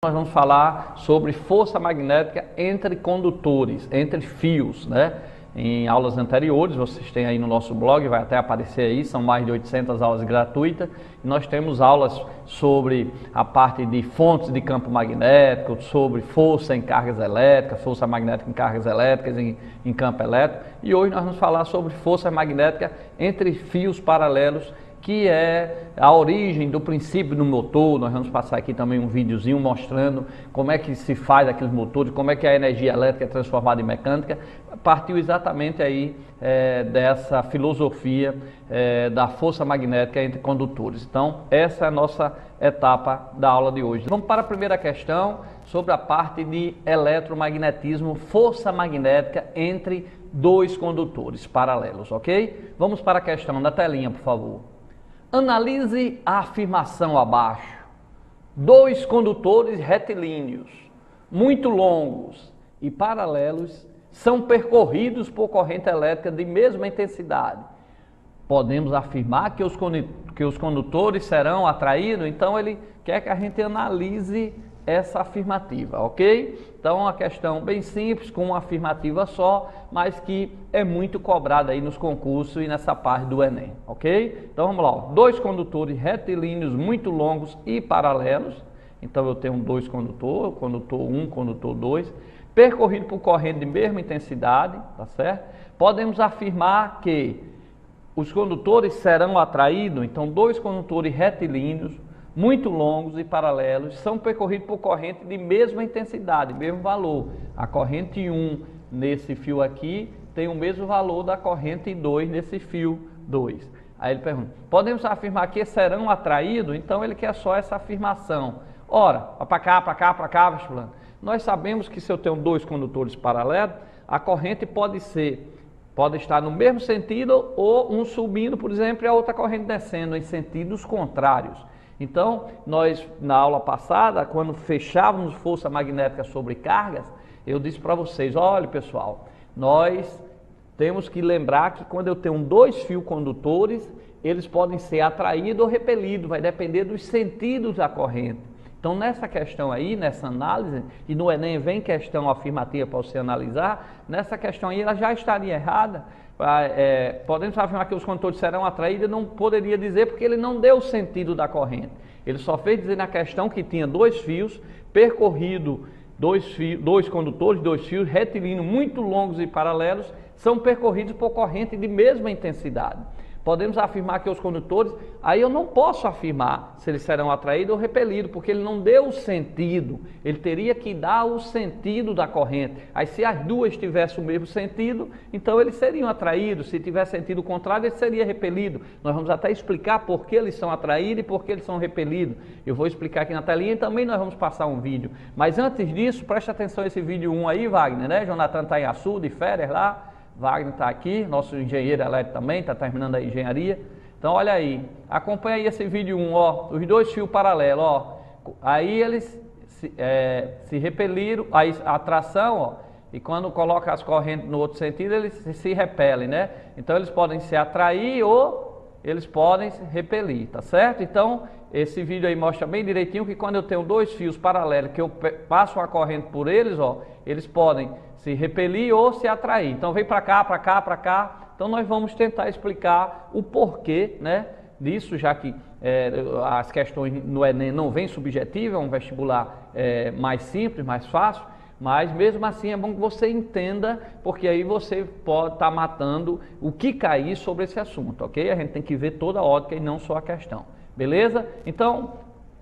Nós vamos falar sobre força magnética entre condutores, entre fios, né? Em aulas anteriores, vocês têm aí no nosso blog, vai até aparecer aí, são mais de 800 aulas gratuitas. E nós temos aulas sobre a parte de fontes de campo magnético, sobre força em cargas elétricas, força magnética em cargas elétricas, em campo elétrico. E hoje nós vamos falar sobre força magnética entre fios paralelos, que é a origem do princípio do motor. Nós vamos passar aqui também um videozinho mostrando como é que se faz aqueles motores, como é que a energia elétrica é transformada em mecânica. Partiu exatamente aí dessa filosofia da força magnética entre condutores. Então, essa é a nossa etapa da aula de hoje. Vamos para a primeira questão sobre a parte de eletromagnetismo, força magnética entre dois condutores paralelos, ok? Vamos para a questão na telinha, por favor. Analise a afirmação abaixo. Dois condutores retilíneos, muito longos e paralelos, são percorridos por corrente elétrica de mesma intensidade. Podemos afirmar que os condutores serão atraídos? Então ele quer que a gente analise essa afirmativa, ok? Então, uma questão bem simples, com uma afirmativa só, mas que é muito cobrada aí nos concursos e nessa parte do Enem, ok? Então, vamos lá, ó. Dois condutores retilíneos muito longos e paralelos. Então, eu tenho dois condutores, condutor 1, condutor 2, percorrido por corrente de mesma intensidade, tá certo? Podemos afirmar que os condutores serão atraídos, então, dois condutores retilíneos, muito longos e paralelos, são percorridos por corrente de mesma intensidade, mesmo valor. A corrente 1 nesse fio aqui tem o mesmo valor da corrente 2 nesse fio 2. Aí ele pergunta, podemos afirmar que serão atraídos? Então ele quer só essa afirmação. Ora, para cá, vestibulando. Nós sabemos que se eu tenho dois condutores paralelos, a corrente pode estar no mesmo sentido ou um subindo, por exemplo, e a outra corrente descendo em sentidos contrários. Então, nós, na aula passada, quando fechávamos força magnética sobre cargas, eu disse para vocês, olha pessoal, nós temos que lembrar que quando eu tenho dois fios condutores, eles podem ser atraídos ou repelidos, vai depender dos sentidos da corrente. Então, nessa questão aí, nessa análise, e no Enem vem questão afirmativa para você analisar, nessa questão aí ela já estaria errada. Podemos afirmar que os condutores serão atraídos, eu não poderia dizer porque ele não deu o sentido da corrente. Ele só fez dizer na questão que tinha dois fios, percorrido dois condutores, dois fios retilíneos muito longos e paralelos, são percorridos por corrente de mesma intensidade. Podemos afirmar que os condutores, aí eu não posso afirmar se eles serão atraídos ou repelidos, porque ele não deu o sentido, ele teria que dar o sentido da corrente. Aí se as duas tivessem o mesmo sentido, então eles seriam atraídos, se tivesse sentido contrário, ele seria repelido. Nós vamos até explicar por que eles são atraídos e por que eles são repelidos. Eu vou explicar aqui na telinha e também nós vamos passar um vídeo. Mas antes disso, preste atenção a esse vídeo 1 aí, Wagner, né? Jonathan está em Açu, de férias lá. Wagner está aqui, nosso engenheiro elétrico também, está terminando a engenharia. Então, olha aí, acompanha aí esse vídeo 1, ó, os dois fios paralelos, ó. Aí eles se repeliram, aí a atração, ó, e quando coloca as correntes no outro sentido, eles se repelem, né? Então, eles podem se atrair ou eles podem se repelir, tá certo? Então, esse vídeo aí mostra bem direitinho que quando eu tenho dois fios paralelos, que eu passo uma corrente por eles, ó, eles podem se repelir ou se atrair. Então vem para cá. Então nós vamos tentar explicar o porquê, né, disso, já que as questões no Enem não vêm subjetivas, é um vestibular mais simples, mais fácil, mas mesmo assim é bom que você entenda, porque aí você pode estar matando o que cair sobre esse assunto, ok? A gente tem que ver toda a ótica e não só a questão, beleza? Então,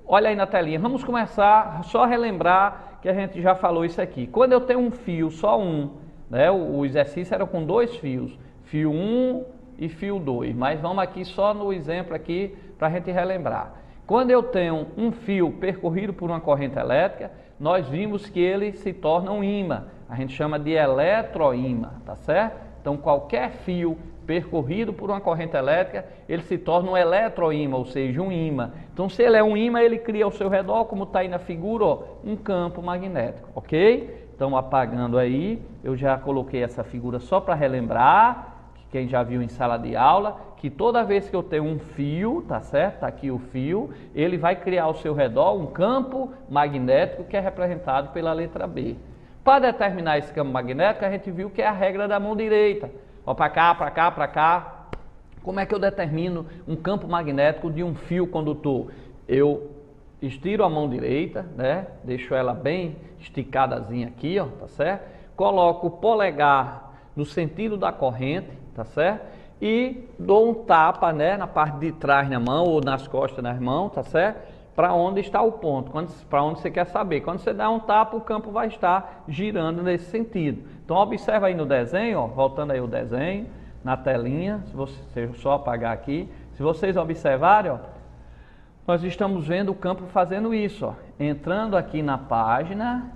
olha aí na telinha, vamos começar, só relembrar que a gente já falou isso aqui. Quando eu tenho um fio, só um, né, o exercício era com dois fios, fio 1 e fio 2, mas vamos aqui só no exemplo aqui para a gente relembrar. Quando eu tenho um fio percorrido por uma corrente elétrica, nós vimos que ele se torna um ímã, a gente chama de eletroímã, tá certo? Então qualquer fio percorrido por uma corrente elétrica, ele se torna um eletroímã, ou seja, um ímã. Então, se ele é um ímã, ele cria ao seu redor, como está aí na figura, ó, um campo magnético, ok? Então, apagando aí, eu já coloquei essa figura só para relembrar, quem já viu em sala de aula, que toda vez que eu tenho um fio, tá certo? Tá aqui o fio, ele vai criar ao seu redor um campo magnético que é representado pela letra B. Para determinar esse campo magnético, a gente viu que é a regra da mão direita. Ó, para cá, para cá, para cá. Como é que eu determino um campo magnético de um fio condutor? Eu estiro a mão direita, né? Deixo ela bem esticadazinha aqui, ó, tá certo? Coloco o polegar no sentido da corrente, tá certo? E dou um tapa, né, na parte de trás na mão ou nas costas das mãos, tá certo? Para onde está o ponto, para onde você quer saber. Quando você dá um tapa, o campo vai estar girando nesse sentido. Então observa aí no desenho, ó, voltando aí o desenho, na telinha, se você só apagar aqui, se vocês observarem, ó, nós estamos vendo o campo fazendo isso, ó, entrando aqui na página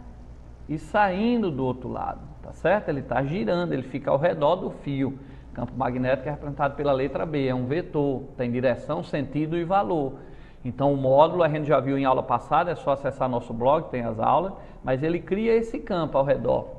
e saindo do outro lado, tá certo? Ele está girando, ele fica ao redor do fio. Campo magnético é representado pela letra B, é um vetor, tem direção, sentido e valor. Então o módulo a gente já viu em aula passada, é só acessar nosso blog, tem as aulas, mas ele cria esse campo ao redor.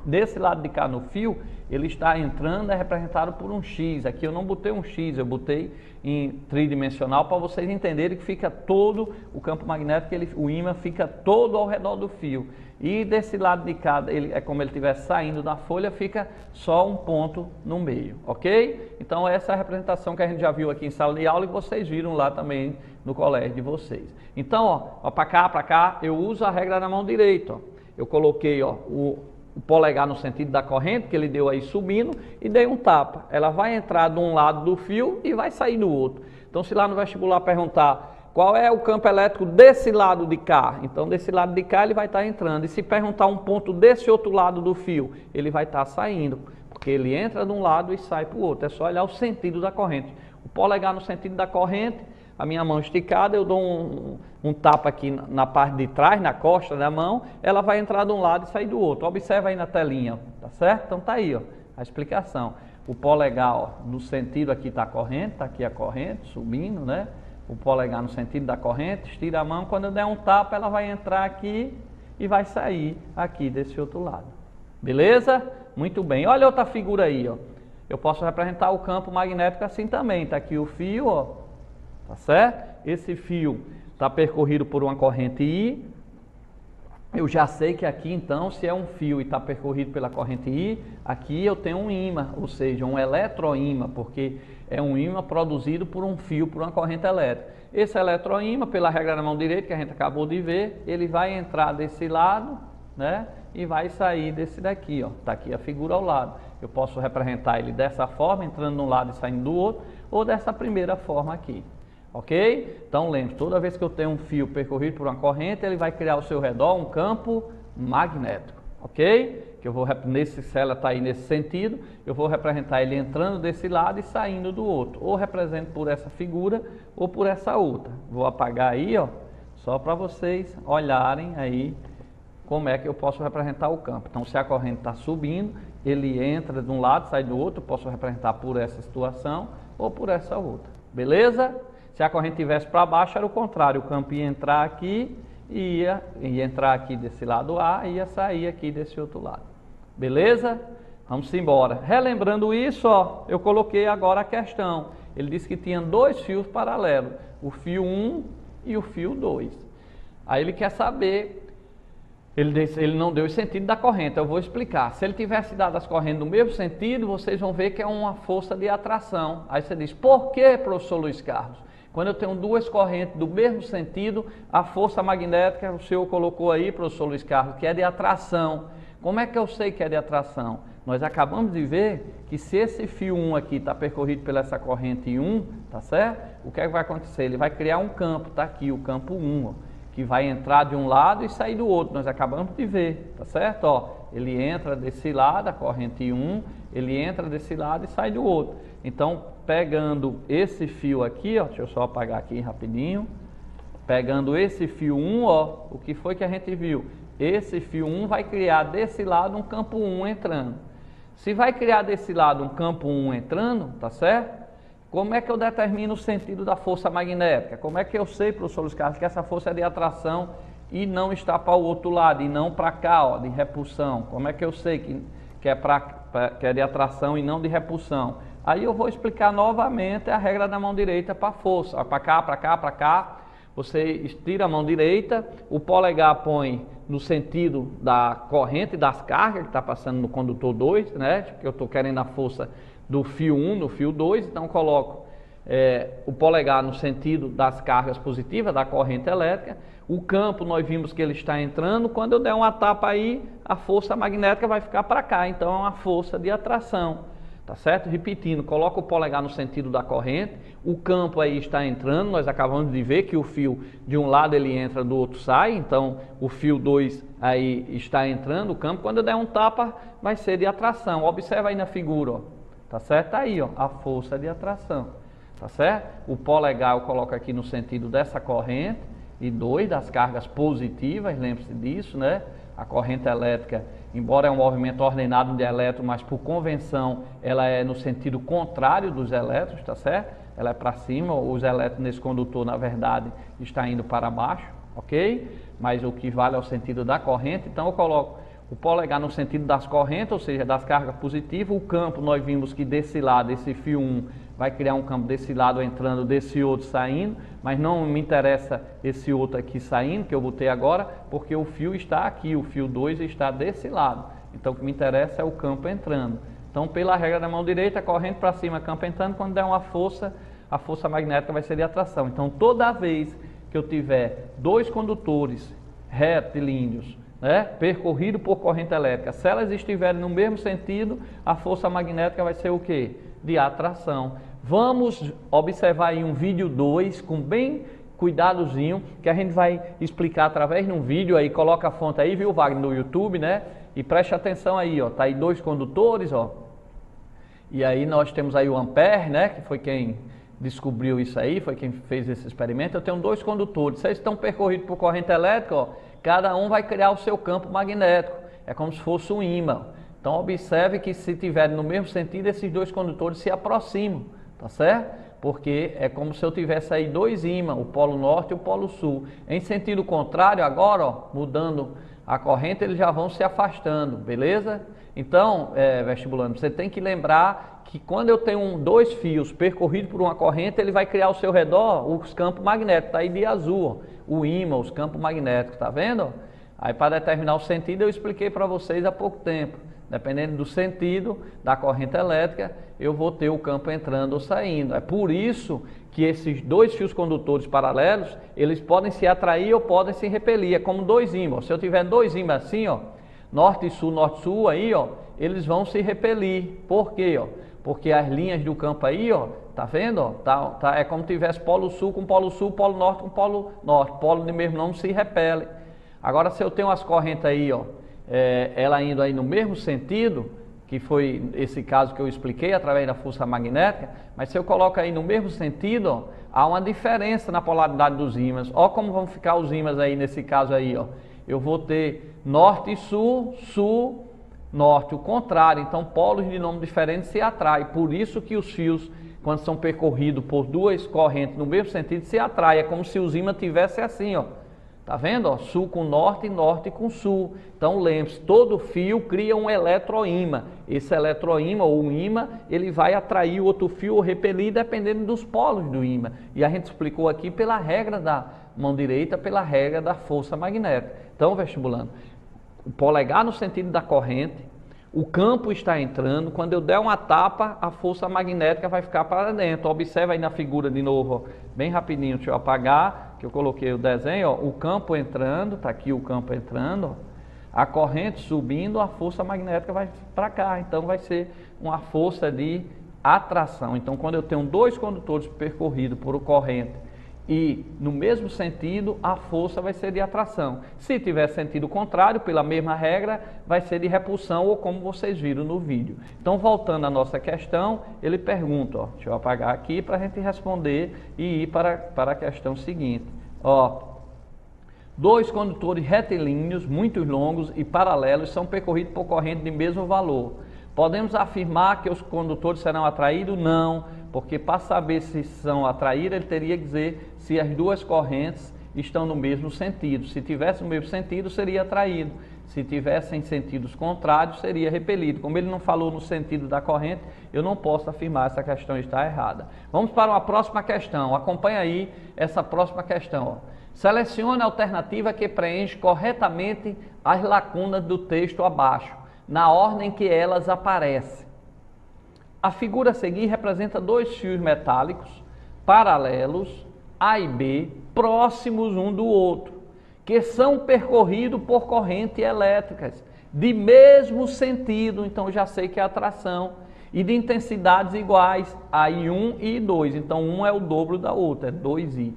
Desse lado de cá no fio, ele está entrando, é representado por um X. Aqui eu não botei um X, eu botei em tridimensional para vocês entenderem que fica todo o campo magnético, o ímã fica todo ao redor do fio. E desse lado de cá, ele, é como ele estivesse saindo da folha, fica só um ponto no meio, ok? Então essa é a representação que a gente já viu aqui em sala de aula e vocês viram lá também no colégio de vocês. Então, ó para cá, eu uso a regra na mão direita, ó. Eu coloquei, ó, o polegar no sentido da corrente, que ele deu aí subindo, e dei um tapa. Ela vai entrar de um lado do fio e vai sair do outro. Então, se lá no vestibular perguntar qual é o campo elétrico desse lado de cá, então desse lado de cá ele vai estar entrando. E se perguntar um ponto desse outro lado do fio, ele vai estar saindo, porque ele entra de um lado e sai para o outro. É só olhar o sentido da corrente. O polegar no sentido da corrente, a minha mão esticada, eu dou um tapa aqui na parte de trás, na costa da mão, ela vai entrar de um lado e sair do outro. Observa aí na telinha, tá certo? Então tá aí, ó, a explicação. O polegar, ó, no sentido aqui está a corrente, tá aqui a corrente subindo, né? O polegar no sentido da corrente, estira a mão, quando eu der um tapa, ela vai entrar aqui e vai sair aqui desse outro lado. Beleza? Muito bem. Olha outra figura aí, ó. Eu posso representar o campo magnético assim também. Tá aqui o fio, ó. Tá certo? Esse fio está percorrido por uma corrente I. Eu já sei que aqui, então, se é um fio e está percorrido pela corrente I, aqui eu tenho um ímã, ou seja, um eletroímã, porque é um ímã produzido por um fio, por uma corrente elétrica. Esse eletroímã, pela regra da mão direita, que a gente acabou de ver, ele vai entrar desse lado, né, e vai sair desse daqui, ó. Tá aqui a figura ao lado. Eu posso representar ele dessa forma, entrando de um lado e saindo do outro, ou dessa primeira forma aqui. Ok? Então lembre, toda vez que eu tenho um fio percorrido por uma corrente, ele vai criar ao seu redor um campo magnético. Ok? Que eu vou, se ela está aí nesse sentido, eu vou representar ele entrando desse lado e saindo do outro. Ou represento por essa figura ou por essa outra. Vou apagar aí, ó, só para vocês olharem aí como é que eu posso representar o campo. Então se a corrente está subindo, ele entra de um lado, sai do outro, eu posso representar por essa situação ou por essa outra. Beleza? Se a corrente estivesse para baixo, era o contrário. O campo ia entrar aqui, ia entrar aqui desse lado A e ia sair aqui desse outro lado. Beleza? Vamos embora. Relembrando isso, ó, eu coloquei agora a questão. Ele disse que tinha dois fios paralelos, o fio 1 e o fio 2. Aí ele quer saber, ele não deu o sentido da corrente, eu vou explicar. Se ele tivesse dado as correntes no mesmo sentido, vocês vão ver que é uma força de atração. Aí você diz, por que, professor Luiz Carlos? Quando eu tenho duas correntes do mesmo sentido, a força magnética, o senhor colocou aí, professor Luiz Carlos, que é de atração. Como é que eu sei que é de atração? Nós acabamos de ver que se esse fio 1 aqui está percorrido pela essa corrente 1, tá certo? O que é que vai acontecer? Ele vai criar um campo, tá aqui o campo 1, ó, que vai entrar de um lado e sair do outro. Nós acabamos de ver, tá certo? Ó, ele entra desse lado, a corrente 1, ele entra desse lado e sai do outro. Então, pegando esse fio aqui, ó, deixa eu só apagar aqui rapidinho. Pegando esse fio 1, ó, o que foi que a gente viu? Esse fio 1 vai criar desse lado um campo 1 entrando. Se vai criar desse lado um campo 1 entrando, tá certo? Como é que eu determino o sentido da força magnética? Como é que eu sei, professor Luiz Carlos, que essa força é de atração e não está para o outro lado, e não para cá, ó, de repulsão? Como é que eu sei que é de atração e não de repulsão? Aí eu vou explicar novamente a regra da mão direita para força. Para cá, para cá, para cá. Você estira a mão direita, o polegar põe no sentido da corrente das cargas que está passando no condutor 2, né? Que eu estou querendo a força do fio 1 no fio 2, então coloco o polegar no sentido das cargas positivas da corrente elétrica. O campo nós vimos que ele está entrando, quando eu der uma tapa aí, a força magnética vai ficar para cá, então é uma força de atração. Tá certo? Repetindo, coloca o polegar no sentido da corrente, o campo aí está entrando, nós acabamos de ver que o fio de um lado ele entra, do outro sai, então o fio 2 aí está entrando, o campo, quando eu der um tapa vai ser de atração. Observa aí na figura, ó. Tá certo? Tá aí, ó, a força de atração, tá certo? O polegar eu coloco aqui no sentido dessa corrente e 2 das cargas positivas, lembre-se disso, né? A corrente elétrica, embora é um movimento ordenado de elétrons, mas por convenção ela é no sentido contrário dos elétrons, tá certo? Ela é para cima, os elétrons nesse condutor, na verdade, está indo para baixo, ok? Mas o que vale é o sentido da corrente, então eu coloco o polegar no sentido das correntes, ou seja, das cargas positivas. O campo, nós vimos que desse lado, esse fio 1 vai criar um campo desse lado entrando, desse outro saindo, mas não me interessa esse outro aqui saindo, que eu botei agora, porque o fio está aqui, o fio 2 está desse lado. Então o que me interessa é o campo entrando. Então, pela regra da mão direita, corrente para cima, campo entrando, quando der uma força, a força magnética vai ser de atração. Então, toda vez que eu tiver dois condutores retilíneos, né, percorrido por corrente elétrica, se elas estiverem no mesmo sentido, a força magnética vai ser o quê? De atração. Vamos observar aí um vídeo 2 com bem cuidadozinho, que a gente vai explicar através de um vídeo aí. Coloca a fonte aí, viu, Wagner, no YouTube, né? E preste atenção aí, ó, tá aí dois condutores, ó. E aí nós temos aí o Ampère, né, que foi quem descobriu isso aí, foi quem fez esse experimento. Eu tenho dois condutores, se eles estão percorridos por corrente elétrica, ó, cada um vai criar o seu campo magnético, é como se fosse um ímã. Então observe que se tiverem no mesmo sentido, esses dois condutores se aproximam, tá certo? Porque é como se eu tivesse aí dois ímãs, o polo norte e o polo sul. Em sentido contrário, agora, ó, mudando a corrente, eles já vão se afastando, beleza? Então, vestibulando, você tem que lembrar que quando eu tenho dois fios percorridos por uma corrente, ele vai criar ao seu redor os campos magnéticos, tá aí de azul, ó, o ímã, os campos magnéticos, tá vendo? Aí para determinar o sentido eu expliquei para vocês há pouco tempo. Dependendo do sentido da corrente elétrica, eu vou ter o campo entrando ou saindo. É por isso que esses dois fios condutores paralelos, eles podem se atrair ou podem se repelir. É como dois ímãs. Se eu tiver dois ímãs assim, ó, norte e sul, aí, ó, eles vão se repelir. Por quê? Ó? Porque as linhas do campo aí, ó, tá vendo? Ó, é como se tivesse polo sul com polo sul, polo norte com polo norte. Polo de mesmo nome se repele. Agora, se eu tenho as correntes aí, ó, ela indo aí no mesmo sentido, que foi esse caso que eu expliquei através da força magnética, mas se eu coloco aí no mesmo sentido, ó, há uma diferença na polaridade dos ímãs. Ó como vão ficar os ímãs aí nesse caso aí, ó. Eu vou ter norte e sul, sul, norte, o contrário. Então polos de nome diferente se atraem. Por isso que os fios, quando são percorridos por duas correntes no mesmo sentido, se atraem. É como se os ímãs tivessem assim, ó. Tá vendo? Ó, sul com norte e norte com sul. Então lembre-se, todo fio cria um eletroímã. Esse eletroímã ou um ímã, ele vai atrair o outro fio ou repelir dependendo dos polos do ímã. E a gente explicou aqui pela regra da mão direita, pela regra da força magnética. Então, vestibulando, o polegar no sentido da corrente, o campo está entrando, quando eu der uma tapa, a força magnética vai ficar para dentro. Observa aí na figura de novo, ó, bem rapidinho, deixa eu apagar, que eu coloquei o desenho, ó, o campo entrando, tá aqui o campo entrando, ó, a corrente subindo, a força magnética vai para cá, então vai ser uma força de atração. Então, quando eu tenho dois condutores percorridos por corrente e no mesmo sentido, a força vai ser de atração. Se tiver sentido contrário, pela mesma regra, vai ser de repulsão, ou como vocês viram no vídeo. Então, voltando à nossa questão, ele pergunta, ó, deixa eu apagar aqui para a gente responder e ir para a questão seguinte. Ó, dois condutores retilíneos, muito longos e paralelos, são percorridos por corrente de mesmo valor. Podemos afirmar que os condutores serão atraídos? Não, porque para saber se são atraídos, ele teria que dizer se as duas correntes estão no mesmo sentido. Se tivesse no mesmo sentido, seria atraído. Se tivessem sentidos contrários, seria repelido. Como ele não falou no sentido da corrente, eu não posso afirmar essa questão está errada. Vamos para uma próxima questão. Acompanha aí essa próxima questão. Ó. Selecione a alternativa que preenche corretamente as lacunas do texto abaixo, na ordem que elas aparecem. A figura a seguir representa dois fios metálicos paralelos, A e B, próximos um do outro, que são percorridos por correntes elétricas de mesmo sentido, então já sei que é atração, e de intensidades iguais, a I1 e I2, então um é o dobro da outra, é 2I,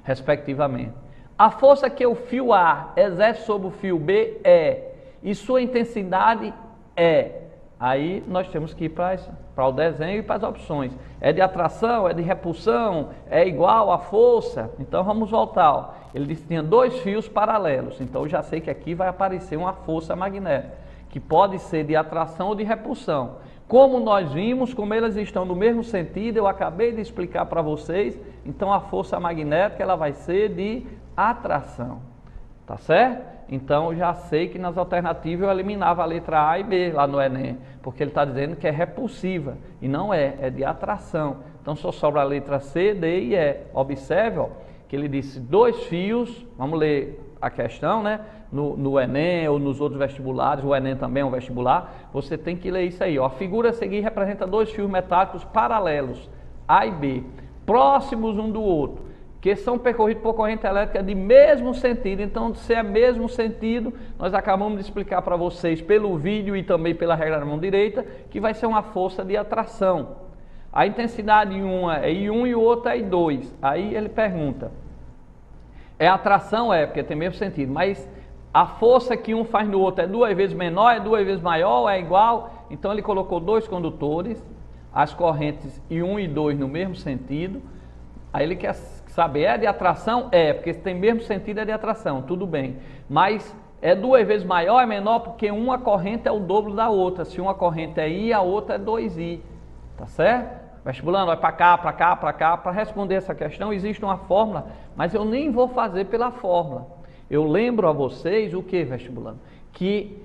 respectivamente. A força que o fio A exerce sobre o fio B é, e sua intensidade é. Aí nós temos que ir para o desenho e para as opções. É de atração, é de repulsão, é igual à força. Então vamos voltar. Ó. Ele disse que tinha dois fios paralelos. Então eu já sei que aqui vai aparecer uma força magnética, que pode ser de atração ou de repulsão. Como nós vimos, como elas estão no mesmo sentido, eu acabei de explicar para vocês, então a força magnética ela vai ser de atração. Tá certo? Então, eu já sei que nas alternativas eu eliminava a letra A e B lá no Enem, porque ele está dizendo que é repulsiva, e não é de atração. Então, só sobra a letra C, D e E. Observe, ó, que ele disse dois fios, vamos ler a questão, né? No Enem ou nos outros vestibulares, o Enem também é um vestibular, você tem que ler isso aí. Ó. A figura a seguir representa dois fios metálicos paralelos, A e B, próximos um do outro, que são percorridos por corrente elétrica de mesmo sentido. Então, se é mesmo sentido, nós acabamos de explicar para vocês pelo vídeo e também pela regra da mão direita, que vai ser uma força de atração. A intensidade em uma é I1 e o outro é I2. Aí ele pergunta, é atração? É, porque tem mesmo sentido, mas a força que um faz no outro é 2 vezes menor, é 2 vezes maior, é igual? Então, ele colocou dois condutores, as correntes I1 e I2 no mesmo sentido. Aí ele quer saber, é de atração? É, porque se tem mesmo sentido é de atração, tudo bem. Mas é 2 vezes maior, é menor, porque uma corrente é o dobro da outra. Se uma corrente é I, a outra é 2I. Tá certo? Vestibulando, vai para cá, para cá, para cá. Para responder essa questão, existe uma fórmula, mas eu nem vou fazer pela fórmula. Eu lembro a vocês o que, vestibulando? Que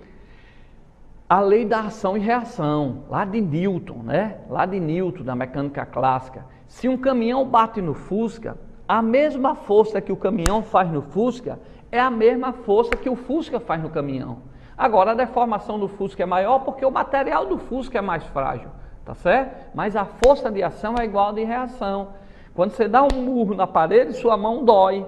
a lei da ação e reação, lá de Newton, né? Lá de Newton, da mecânica clássica. Se um caminhão bate no Fusca, a mesma força que o caminhão faz no Fusca é a mesma força que o Fusca faz no caminhão. Agora, a deformação do Fusca é maior porque o material do Fusca é mais frágil, tá certo? Mas a força de ação é igual a de reação. Quando você dá um murro na parede, sua mão dói.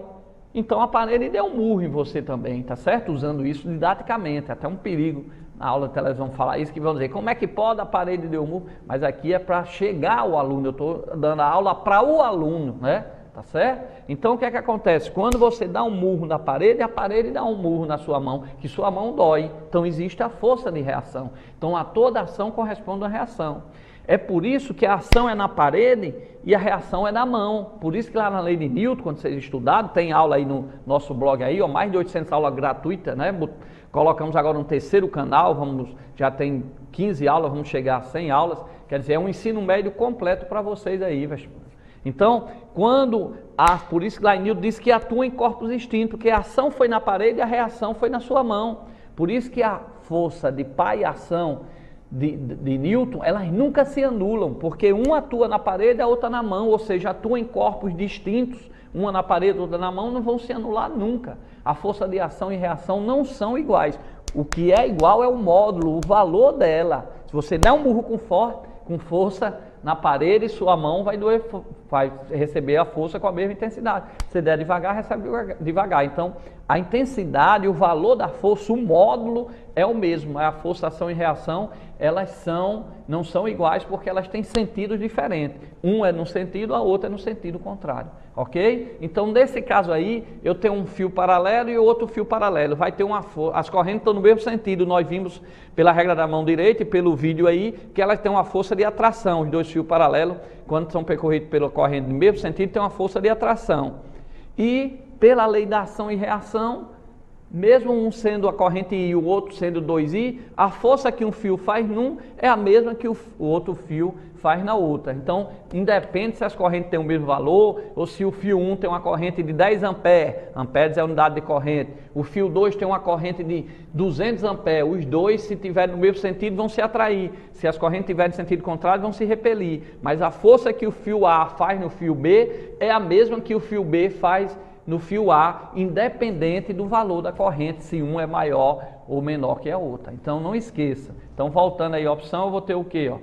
Então, a parede deu um murro em você também, tá certo? Usando isso didaticamente, até um perigo. Na aula de televisão falar isso, que vão dizer, como é que pode a parede deu um murro? Mas aqui é para chegar ao aluno, eu estou dando a aula para o aluno, né? Tá certo? Então, o que é que acontece? Quando você dá um murro na parede, a parede dá um murro na sua mão, que sua mão dói. Então, existe a força de reação. Então, a toda ação corresponde a reação. É por isso que a ação é na parede e a reação é na mão. Por isso que lá na lei de Newton, quando vocês estudaram, tem aula aí no nosso blog aí, ó, mais de 800 aulas gratuitas, né? Colocamos agora um terceiro canal, já tem 15 aulas, vamos chegar a 100 aulas. Quer dizer, é um ensino médio completo para vocês aí, então, por isso que lá em Newton diz que atua em corpos distintos, porque a ação foi na parede e a reação foi na sua mão. Por isso que a força de pá e ação de Newton, elas nunca se anulam, porque uma atua na parede e a outra na mão, ou seja, atua em corpos distintos, uma na parede e outra na mão, não vão se anular nunca. A força de ação e reação não são iguais. O que é igual é o módulo, o valor dela. Se você der um murro com força na parede, sua mão vai receber a força com a mesma intensidade. Se der devagar, recebe devagar. Então, a intensidade, o valor da força, o módulo é o mesmo. A força, ação e reação, elas não são iguais porque elas têm sentidos diferentes. Um é num sentido, a outra é no sentido contrário. Ok? Então, nesse caso aí, eu tenho um fio paralelo e outro fio paralelo. Vai ter uma força. As correntes estão no mesmo sentido. Nós vimos pela regra da mão direita e pelo vídeo aí que elas têm uma força de atração. Os dois fios paralelos, quando são percorridos pela corrente no mesmo sentido, tem uma força de atração. E pela lei da ação e reação, mesmo um sendo a corrente I e o outro sendo 2I, a força que um fio faz num é a mesma que o outro fio faz na outra. Então, independe se as correntes têm o mesmo valor, ou se o fio 1 tem uma corrente de 10 amperes, amperes é a unidade de corrente, o fio 2 tem uma corrente de 200 amperes, os dois, se tiverem no mesmo sentido, vão se atrair, se as correntes tiverem sentido contrário, vão se repelir, mas a força que o fio A faz no fio B é a mesma que o fio B faz no fio A, independente do valor da corrente, se um é maior ou menor que a outra. Então, não esqueça. Então, voltando aí à opção, eu vou ter o quê? Ó?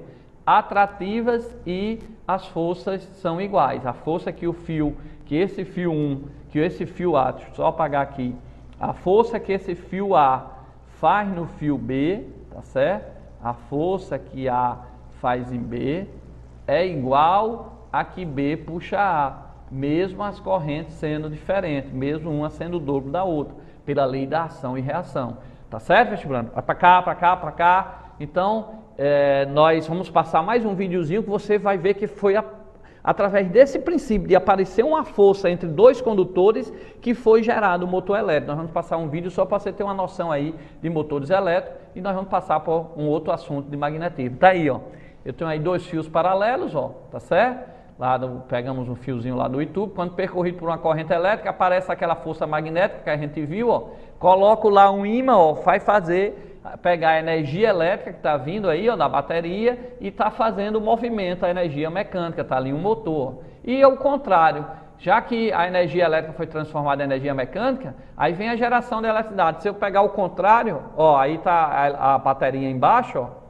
Atrativas e as forças são iguais. A força que esse fio 1, que esse fio A, deixa eu só apagar aqui, a força que esse fio A faz no fio B, tá certo? A força que A faz em B é igual a que B puxa A, mesmo as correntes sendo diferentes, mesmo uma sendo o dobro da outra, pela lei da ação e reação. Tá certo, vestibulando? Vai para cá, para cá, para cá. Então, nós vamos passar mais um videozinho que você vai ver que foi através desse princípio de aparecer uma força entre dois condutores que foi gerado o motor elétrico. Nós vamos passar um vídeo só para você ter uma noção aí de motores elétricos e nós vamos passar por um outro assunto de magnetismo. Tá aí, ó. Eu tenho aí dois fios paralelos, ó, tá certo? Pegamos um fiozinho lá do YouTube, quando percorrido por uma corrente elétrica, aparece aquela força magnética que a gente viu, ó. Coloco lá um ímã, ó, vai pegar a energia elétrica que está vindo aí, ó, da bateria e está fazendo o movimento, a energia mecânica, está ali um motor. E ao contrário, já que a energia elétrica foi transformada em energia mecânica, aí vem a geração de eletricidade. Se eu pegar o contrário, ó, aí está a bateria embaixo, ó.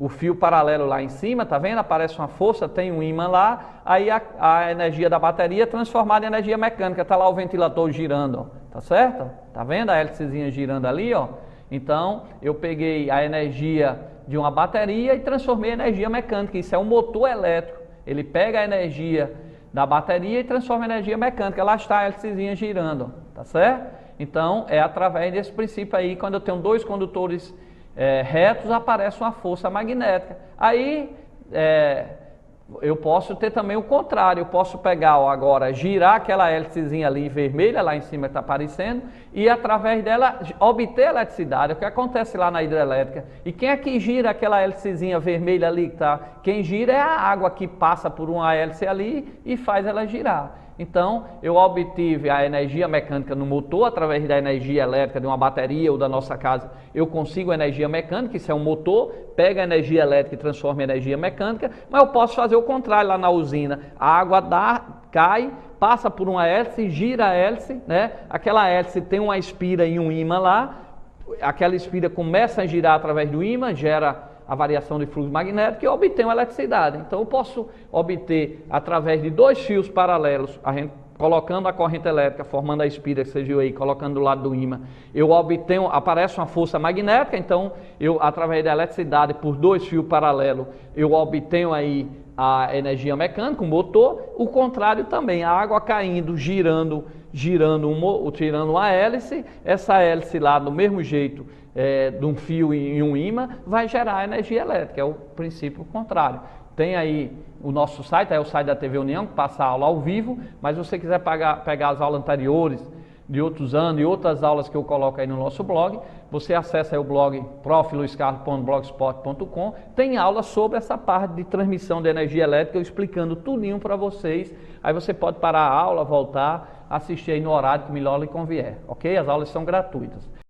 O fio paralelo lá em cima, tá vendo? Aparece uma força, tem um ímã lá, aí a energia da bateria é transformada em energia mecânica. Tá lá o ventilador girando, ó, tá certo? Tá vendo a hélicezinha girando ali, ó? Então, eu peguei a energia de uma bateria e transformei em energia mecânica. Isso é um motor elétrico. Ele pega a energia da bateria e transforma em energia mecânica. Lá está a hélicezinha girando, ó, tá certo? Então, é através desse princípio aí, quando eu tenho dois condutores retos, aparece uma força magnética. Aí eu posso ter também o contrário, eu posso pegar, ó, agora, girar aquela hélicezinha ali vermelha, lá em cima que está aparecendo, e através dela obter eletricidade. O que acontece lá na hidrelétrica? E quem é que gira aquela hélicezinha vermelha ali? Quem gira é a água que passa por uma hélice ali e faz ela girar. Então, eu obtive a energia mecânica no motor, através da energia elétrica de uma bateria ou da nossa casa, eu consigo energia mecânica, isso é um motor, pega a energia elétrica e transforma em energia mecânica, mas eu posso fazer o contrário lá na usina. A água cai, passa por uma hélice, gira a hélice, né? Aquela hélice tem uma espira e um ímã lá, aquela espira começa a girar através do ímã, gera a variação de fluxo magnético e eu obtenho eletricidade. Então eu posso obter através de dois fios paralelos, colocando a corrente elétrica, formando a espira que você viu aí, colocando do lado do ímã, aparece uma força magnética, então eu, através da eletricidade por dois fios paralelos, eu obtenho aí a energia mecânica, o motor. O contrário também, a água caindo, girando uma hélice, essa hélice lá do mesmo jeito, de um fio e um ímã, vai gerar energia elétrica, é o princípio contrário. Tem aí o nosso site, é o site da TV União, que passa a aula ao vivo, mas se você quiser pegar as aulas anteriores, de outros anos e outras aulas que eu coloco aí no nosso blog, você acessa aí o blog prof.luiscarlos.blogspot.com, tem aula sobre essa parte de transmissão de energia elétrica, eu explicando tudinho para vocês, aí você pode parar a aula, voltar, assistir aí no horário que melhor lhe convier, ok? As aulas são gratuitas.